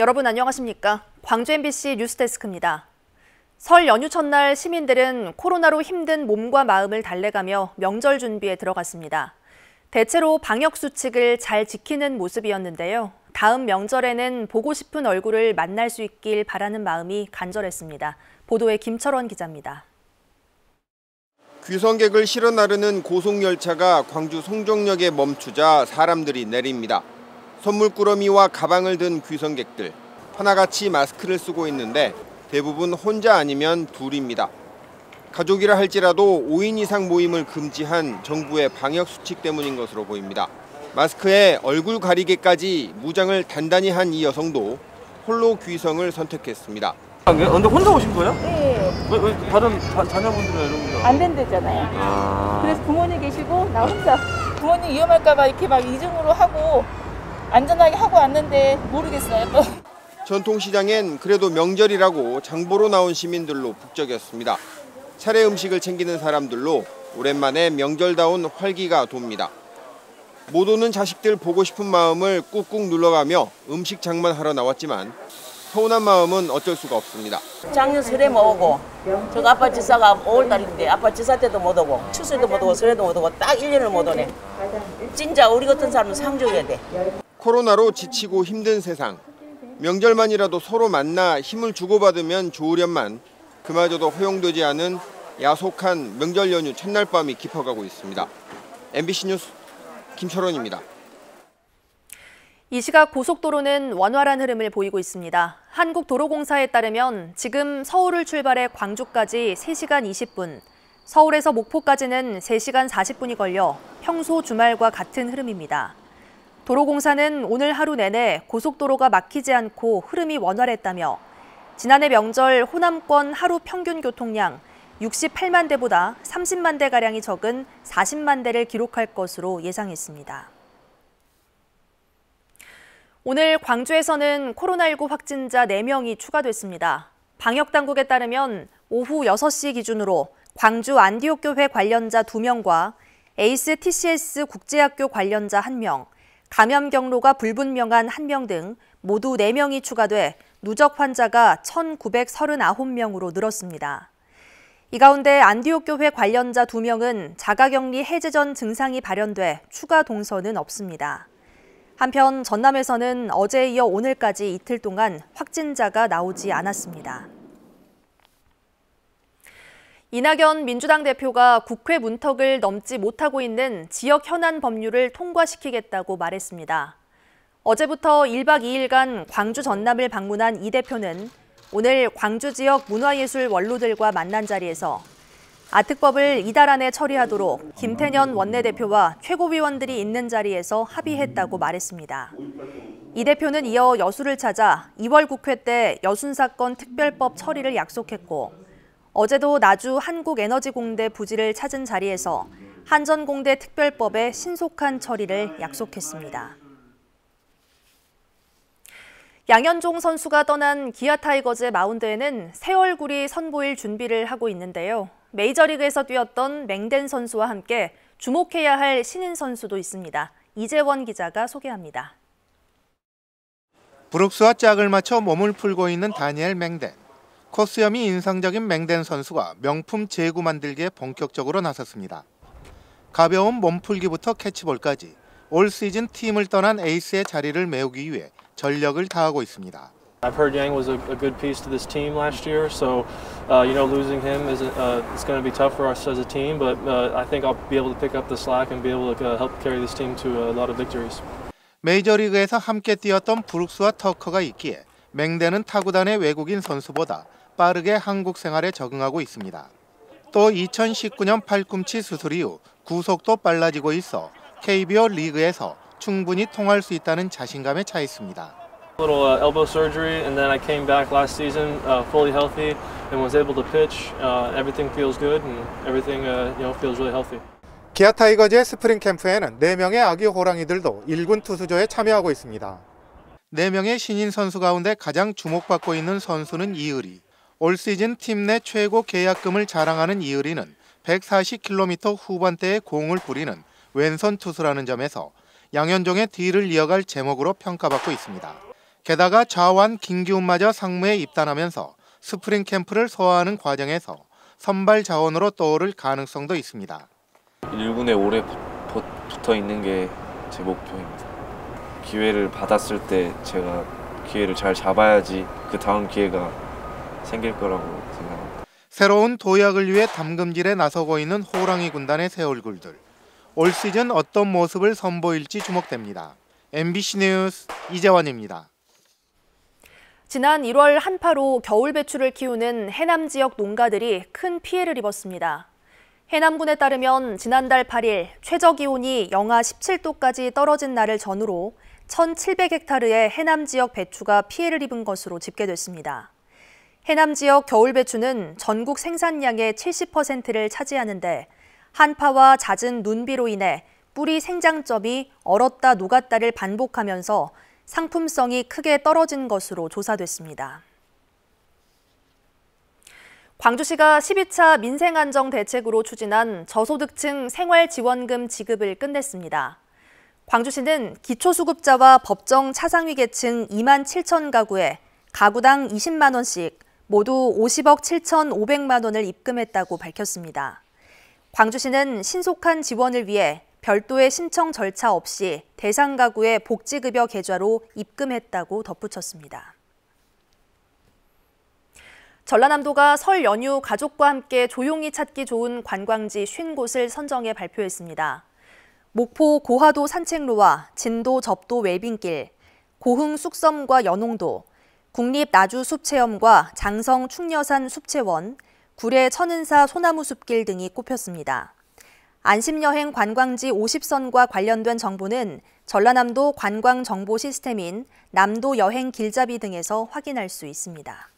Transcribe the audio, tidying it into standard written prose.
여러분 안녕하십니까? 광주 MBC 뉴스데스크입니다. 설 연휴 첫날 시민들은 코로나로 힘든 몸과 마음을 달래가며 명절 준비에 들어갔습니다. 대체로 방역 수칙을 잘 지키는 모습이었는데요. 다음 명절에는 보고 싶은 얼굴을 만날 수 있길 바라는 마음이 간절했습니다. 보도에 김철원 기자입니다. 귀성객을 실어 나르는 고속열차가 광주 송정역에 멈추자 사람들이 내립니다. 선물꾸러미와 가방을 든 귀성객들. 하나같이 마스크를 쓰고 있는데 대부분 혼자 아니면 둘입니다. 가족이라 할지라도 5인 이상 모임을 금지한 정부의 방역 수칙 때문인 것으로 보입니다. 마스크에 얼굴 가리개까지 무장을 단단히 한 이 여성도 홀로 귀성을 선택했습니다. 근데 혼자 오신 거예요? 네. 왜 다른 자녀분들은 이런 거 안 된대잖아요. 그래서 부모님 계시고 나 혼자 부모님 위험할까 봐 이렇게 막 이중으로 하고 안전하게 하고 왔는데 모르겠어요 또. 전통시장엔 그래도 명절이라고 장보러 나온 시민들로 북적였습니다. 차례 음식을 챙기는 사람들로 오랜만에 명절다운 활기가 돕니다. 못 오는 자식들 보고 싶은 마음을 꾹꾹 눌러가며 음식 장만하러 나왔지만 서운한 마음은 어쩔 수가 없습니다. 작년 설에 못 오고 저 아빠 지사가 5월달인데 아빠 지사 때도 못 오고 추수에도 못 오고 설에도 못 오고 딱 1년을 못 오네. 진짜 우리 같은 사람은 상 줘야 돼. 코로나로 지치고 힘든 세상. 명절만이라도 서로 만나 힘을 주고받으면 좋으련만 그마저도 허용되지 않은 야속한 명절 연휴 첫날 밤이 깊어가고 있습니다. MBC 뉴스 김철원입니다. 이 시각 고속도로는 원활한 흐름을 보이고 있습니다. 한국도로공사에 따르면 지금 서울을 출발해 광주까지 3시간 20분, 서울에서 목포까지는 3시간 40분이 걸려 평소 주말과 같은 흐름입니다. 도로공사는 오늘 하루 내내 고속도로가 막히지 않고 흐름이 원활했다며 지난해 명절 호남권 하루 평균 교통량 68만 대보다 30만 대가량이 적은 40만 대를 기록할 것으로 예상했습니다. 오늘 광주에서는 코로나19 확진자 4명이 추가됐습니다. 방역당국에 따르면 오후 6시 기준으로 광주 안디옥교회 관련자 2명과 에이스 TCS 국제학교 관련자 1명, 감염 경로가 불분명한 1명 등 모두 4명이 추가돼 누적 환자가 1,939명으로 늘었습니다. 이 가운데 안디옥교회 관련자 2명은 자가격리 해제 전 증상이 발현돼 추가 동선은 없습니다. 한편 전남에서는 어제에 이어 오늘까지 이틀 동안 확진자가 나오지 않았습니다. 이낙연 민주당 대표가 국회 문턱을 넘지 못하고 있는 지역 현안 법률을 통과시키겠다고 말했습니다. 어제부터 1박 2일간 광주 전남을 방문한 이 대표는 오늘 광주 지역 문화예술 원로들과 만난 자리에서 아특법을 이달 안에 처리하도록 김태년 원내대표와 최고위원들이 있는 자리에서 합의했다고 말했습니다. 이 대표는 이어 여수를 찾아 2월 국회 때 여순사건 특별법 처리를 약속했고 어제도 나주 한국에너지공대 부지를 찾은 자리에서 한전공대 특별법의 신속한 처리를 약속했습니다. 양현종 선수가 떠난 기아 타이거즈의 마운드에는 새 얼굴이 선보일 준비를 하고 있는데요. 메이저리그에서 뛰었던 맹댄 선수와 함께 주목해야 할 신인 선수도 있습니다. 이재원 기자가 소개합니다. 브룩스와 짝을 맞춰 몸을 풀고 있는 다니엘 맹댄. 코스염이 인상적인 맹댄 선수가 명품 제구 만들기에 본격적으로 나섰습니다. 가벼운 몸풀기부터 캐치볼까지 올 시즌 팀을 떠난 에이스의 자리를 메우기 위해 전력을 다하고 있습니다. I've heard Yang was a good piece to this team last year, so losing him is it's going to be tough for us as a team. But I think I'll be able to pick up the slack and be able to help carry this team to a lot of victories. 메이저리그에서 함께 뛰었던 브룩스와 터커가 있기에 맹댄은 타구단의 외국인 선수보다 빠르게 한국 생활에 적응하고 있습니다. 또 2019년 팔꿈치 수술 이후 구속도 빨라지고 있어 KBO 리그에서 충분히 통할 수 있다는 자신감에 차 있습니다. Little elbow surgery, and then I came back last season fully healthy and was able to pitch. Everything feels good, and everything feels really healthy. 기아 타이거즈의 스프링 캠프에는 4명의 아기 호랑이들도 1군 투수조에 참여하고 있습니다. 4명의 신인 선수 가운데 가장 주목받고 있는 선수는 이의리. 올 시즌 팀 내 최고 계약금을 자랑하는 이의리는 140km 후반대에 공을 뿌리는 왼손 투수라는 점에서 양현종의 뒤를 이어갈 제목으로 평가받고 있습니다. 게다가 좌완 김기훈마저 상무에 입단하면서 스프링 캠프를 소화하는 과정에서 선발 자원으로 떠오를 가능성도 있습니다. 1군에 오래 붙어 있는 게 제 목표입니다. 기회를 받았을 때 제가 기회를 잘 잡아야지 그 다음 기회가 생길 거라고 생각합니다. 새로운 도약을 위해 담금질에 나서고 있는 호랑이 군단의 새 얼굴들. 올 시즌 어떤 모습을 선보일지 주목됩니다. MBC 뉴스 이재원입니다. 지난 1월 한파로 겨울 배추를 키우는 해남 지역 농가들이 큰 피해를 입었습니다. 해남군에 따르면 지난달 8일 최저 기온이 영하 17도까지 떨어진 날을 전후로 1,700헥타르의 해남 지역 배추가 피해를 입은 것으로 집계됐습니다. 해남 지역 겨울 배추는 전국 생산량의 70%를 차지하는데 한파와 잦은 눈비로 인해 뿌리 생장점이 얼었다 녹았다를 반복하면서 상품성이 크게 떨어진 것으로 조사됐습니다. 광주시가 12차 민생안정대책으로 추진한 저소득층 생활지원금 지급을 끝냈습니다. 광주시는 기초수급자와 법정 차상위 계층 2만 7천 가구에 가구당 20만 원씩 모두 50억 7,500만 원을 입금했다고 밝혔습니다. 광주시는 신속한 지원을 위해 별도의 신청 절차 없이 대상 가구의 복지급여 계좌로 입금했다고 덧붙였습니다. 전라남도가 설 연휴 가족과 함께 조용히 찾기 좋은 관광지 50곳을 선정해 발표했습니다. 목포 고화도 산책로와 진도 접도 웰빙길, 고흥 쑥섬과 연홍도, 국립 나주 숲체험과 장성 충녀산 숲체원, 구례 천은사 소나무 숲길 등이 꼽혔습니다. 안심여행 관광지 50선과 관련된 정보는 전라남도 관광정보 시스템인 남도 여행 길잡이 등에서 확인할 수 있습니다.